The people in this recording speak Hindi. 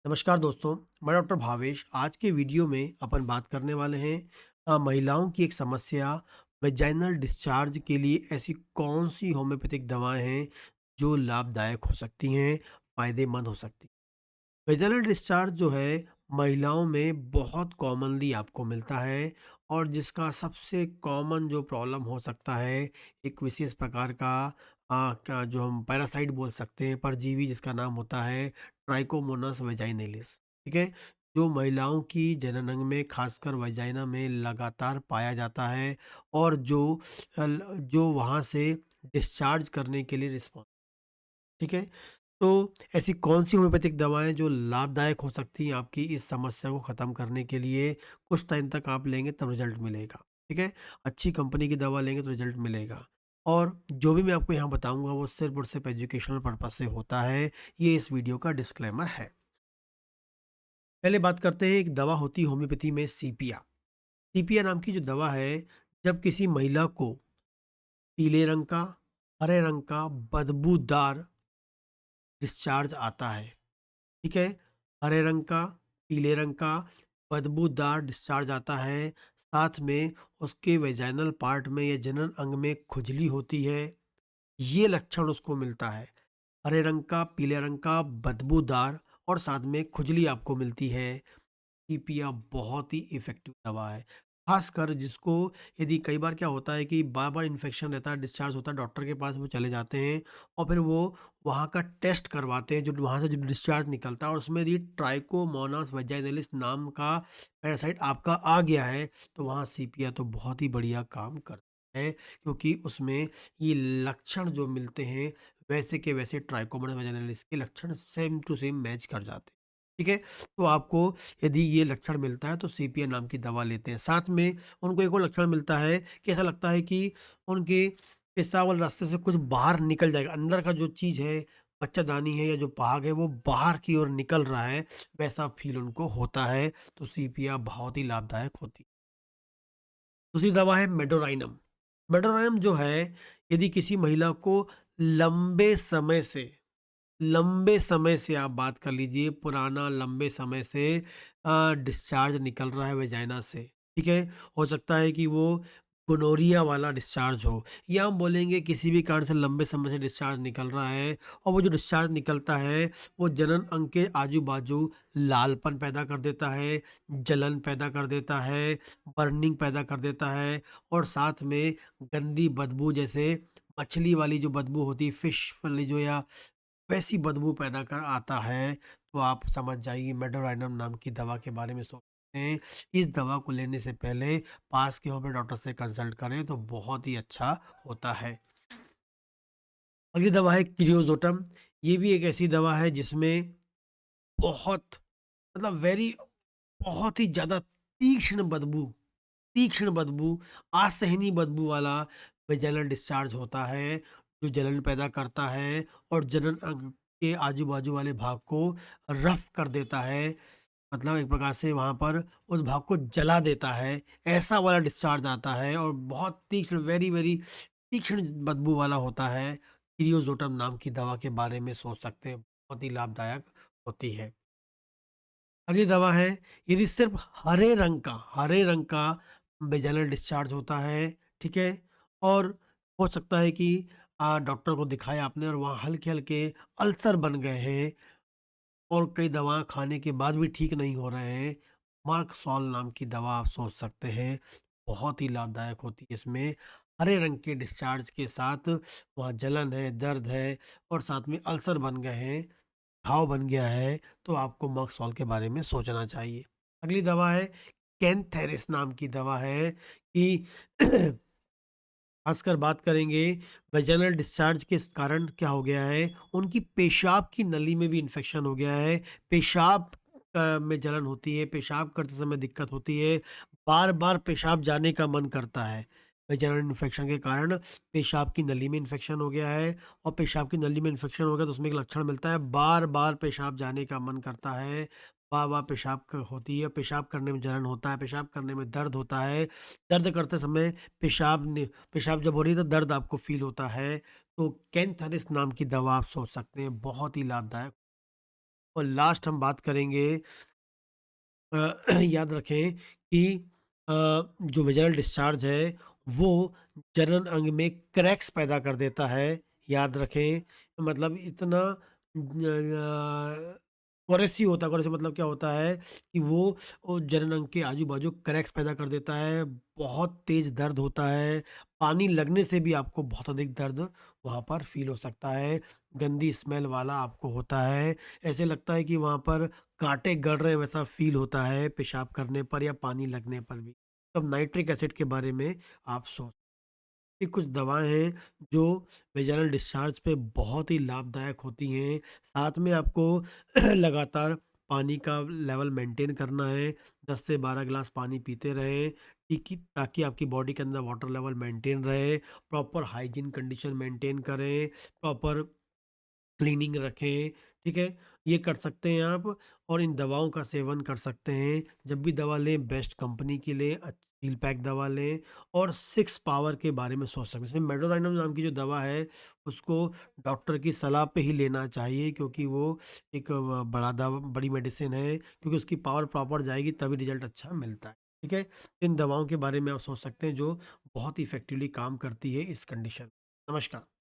नमस्कार दोस्तों, मैं डॉक्टर भावेश। आज के वीडियो में अपन बात करने वाले हैं महिलाओं की एक समस्या वेजाइनल डिस्चार्ज के लिए ऐसी कौन सी होम्योपैथिक दवाएं हैं जो लाभदायक हो सकती हैं, फायदेमंद हो सकती हैं। वेजाइनल डिस्चार्ज जो है महिलाओं में बहुत कॉमनली आपको मिलता है और जिसका सबसे कॉमन जो प्रॉब्लम हो सकता है एक विशेष प्रकार का का जो हम पैरासाइट बोल सकते हैं, परजीवी जिसका नाम होता है ट्राइकोमोनास वेजाइनलिस। ठीक है, जो महिलाओं की जनन अंग में खासकर वेजाइना में लगातार पाया जाता है और जो वहाँ से डिस्चार्ज करने के लिए रिस्पॉन्स। ठीक है, तो ऐसी कौन-सी होम्योपैथिक दवाएँ जो लाभदायक हो सकती हैं आपकी इस समस्या को ख़त्म करने के लिए? कुछ टाइम तक आप लेंगे तब रिज़ल्ट मिलेगा, ठीक है? अच्छी कंपनी की दवा लेंगे तो रिज़ल्ट मिलेगा। और जो भी मैं आपको यहाँ बताऊँगा वो सिर्फ़ और सिर्फ़ एजुकेशनल पर्पज़ से होता है, ये इस वीडियो का डिस्क्लेमर है। पहले बात करते हैं, एक दवा होती है होम्योपैथी में सीपिया। सीपिया नाम की जो दवा है, जब किसी महिला को पीले रंग का, हरे रंग का बदबूदार डिस्चार्ज आता है, ठीक है? हरे रंग का, पीले रंग का बदबूदार डिस्चार्ज आता है, साथ में उसके वेजाइनल पार्ट में या जनन अंग में खुजली होती है, ये लक्षण उसको मिलता है। हरे रंग का, पीले रंग का बदबूदार और साथ में खुजली आपको मिलती है। टीपिया बहुत ही इफ़ेक्टिव दवा है। ख़ासकर जिसको, यदि कई बार क्या होता है कि बार-बार इन्फेक्शन रहता है, डिस्चार्ज होता है, डॉक्टर के पास वो चले जाते हैं और फिर वो वहाँ का टेस्ट करवाते हैं, जो वहाँ से जो डिस्चार्ज निकलता है और उसमें यदि ट्राइकोमोनास वेजाइनलिस नाम का पैरासाइट आपका आ गया है, तो वहाँ सीपिया तो बहुत ही बढ़िया काम करता है, क्योंकि उसमें ये लक्षण जो मिलते हैं, वैसे के वैसे ट्राइकोमोनास वेजाइनलिस के लक्षण सेम टू सेम मैच कर जाते हैं। ठीक है? तो आपको यदि ये लक्षण मिलता है तो सीपिया नाम की दवा लेते हैं। साथ में उनको एक और लक्षण मिलता है कि ऐसा लगता है कि उनके पेशाब वाले रास्ते से कुछ बाहर निकल जाएगा। अंदर का जो चीज़ है, बच्चादानी है या जो भाग है वो बाहर की ओर निकल रहा है, वैसा फ़ील उनको होता है, तो सीपिया बहुत ही लाभदायक होती है। दूसरी दवा है मेडोराइनम। मेडोराइनम जो है, यदि किसी महिला को लंबे समय से लंबे समय से आप बात कर लीजिए, पुराना लंबे समय से डिस्चार्ज निकल रहा है वेजाइना से, ठीक है? हो सकता है कि वो गोनोरिया वाला डिस्चार्ज हो, या हम बोलेंगे किसी भी कारण से लंबे समय से डिस्चार्ज निकल रहा है और वो जो डिस्चार्ज निकलता है, वो जनन अंग के आजू-बाजू लालपन पैदा कर देता है, जलन पैदा कर देता है, बर्निंग पैदा कर देता है और साथ में गंदी बदबू, जैसे मछली वाली जो बदबू होती है, फिश वाली जो, या वैसी बदबू पैदा कर आता है, तो आप समझ जाइए मेडोराइनम नाम की दवा के बारे में सोचते हैं। इस दवा को लेने से पहले पास के होमियो डॉक्टर से कंसल्ट करें तो बहुत ही अच्छा होता है। अगली दवा है क्रियोजोटम। ये भी एक ऐसी दवा है जिसमें बहुत, मतलब वेरी, बहुत ही ज़्यादा तीक्ष्ण बदबू, असहनीय बदबू वाला वेजाइनल डिस्चार्ज होता है, जो जलन पैदा करता है और जनन अंग के आजू-बाजू वाले भाग को रफ़ कर देता है। मतलब एक प्रकार से वहाँ पर उस भाग को जला देता है, ऐसा वाला डिस्चार्ज आता है और बहुत तीक्ष्ण, वेरी तीक्ष्ण बदबू वाला होता है। क्रियोज़ोटम नाम की दवा के बारे में सोच सकते हैं, बहुत ही लाभदायक होती है। अगली दवा है, यदि सिर्फ़ हरे रंग का वेजाइनल डिस्चार्ज होता है, ठीक है? और हो सकता है कि डॉक्टर को दिखाया आपने और वहाँ हल्के-हल्के अल्सर बन गए हैं और कई दवा खाने के बाद भी ठीक नहीं हो रहे हैं, मार्कसॉल नाम की दवा आप सोच सकते हैं, बहुत ही लाभदायक होती है। इसमें हरे रंग के डिस्चार्ज के साथ वहाँ जलन है, दर्द है और साथ में अल्सर बन गए हैं, घाव बन गया है, तो आपको मर्कसॉल के बारे में सोचना चाहिए। अगली दवा है, कैंथेरिस नाम की दवा है कि खासकर बात करेंगे वेजाइनल डिस्चार्ज के कारण क्या हो गया है, उनकी पेशाब की नली में भी इन्फेक्शन हो गया है, पेशाब में जलन होती है, पेशाब करते समय दिक्कत होती है, बार-बार पेशाब जाने का मन करता है। वेजाइनल इन्फेक्शन के कारण पेशाब की नली में इन्फेक्शन हो गया है और पेशाब की नली में इन्फेक्शन हो गया तो उसमें एक लक्षण मिलता है, बार-बार पेशाब जाने का मन करता है, बार-बार पेशाब क होती है, पेशाब करने में जलन होता है, पेशाब करने में दर्द होता है, दर्द करते समय पेशाब जब हो रही है तो दर्द आपको फ़ील होता है, तो कैंथेरिस नाम की दवा आप सोच सकते हैं, बहुत ही लाभदायक। और लास्ट हम बात करेंगे याद रखें कि जो वेजाइनल डिस्चार्ज है, वो जनन अंग में क्रैक्स पैदा कर देता है। याद रखें, मतलब इतना कोरेसिव होता है। कोरेसिव मतलब क्या होता है कि वो जनन अंग के आजू-बाजू क्रैक्स पैदा कर देता है, बहुत तेज़ दर्द होता है, पानी लगने से भी आपको बहुत अधिक दर्द वहाँ पर फ़ील हो सकता है, गंदी स्मेल वाला आपको होता है, ऐसे लगता है कि वहाँ पर काँटे गड़ रहे हैं वैसा फ़ील होता है पेशाब करने पर या पानी लगने पर भी। तब नाइट्रिक एसिड के बारे में आप सोच, ये कुछ दवाएँ हैं जो वेजाइनल डिस्चार्ज पे बहुत ही लाभदायक होती हैं। साथ में आपको लगातार पानी का लेवल मेंटेन करना है। 10 से 12 ग्लास पानी पीते रहें, ठीक ही ताकि आपकी बॉडी के अंदर वाटर लेवल मेंटेन रहे। प्रॉपर हाइजीन कंडीशन मेंटेन करें, प्रॉपर क्लीनिंग रखें, ठीक है? ये कर सकते हैं आप और इन दवाओं का सेवन कर सकते हैं। जब भी दवा लें बेस्ट कंपनी की लें, सील पैक दवा लें और 6 पावर के बारे में सोच सकते हैं। जैसे मेडोराइनम नाम की जो दवा है, उसको डॉक्टर की सलाह पे ही लेना चाहिए क्योंकि वो एक बड़ी मेडिसिन है, क्योंकि उसकी पावर प्रॉपर जाएगी तभी रिज़ल्ट अच्छा मिलता है, ठीक है? इन दवाओं के बारे में आप सोच सकते हैं जो बहुत ही इफ़ेक्टिवली काम करती है इस कंडीशन। नमस्कार।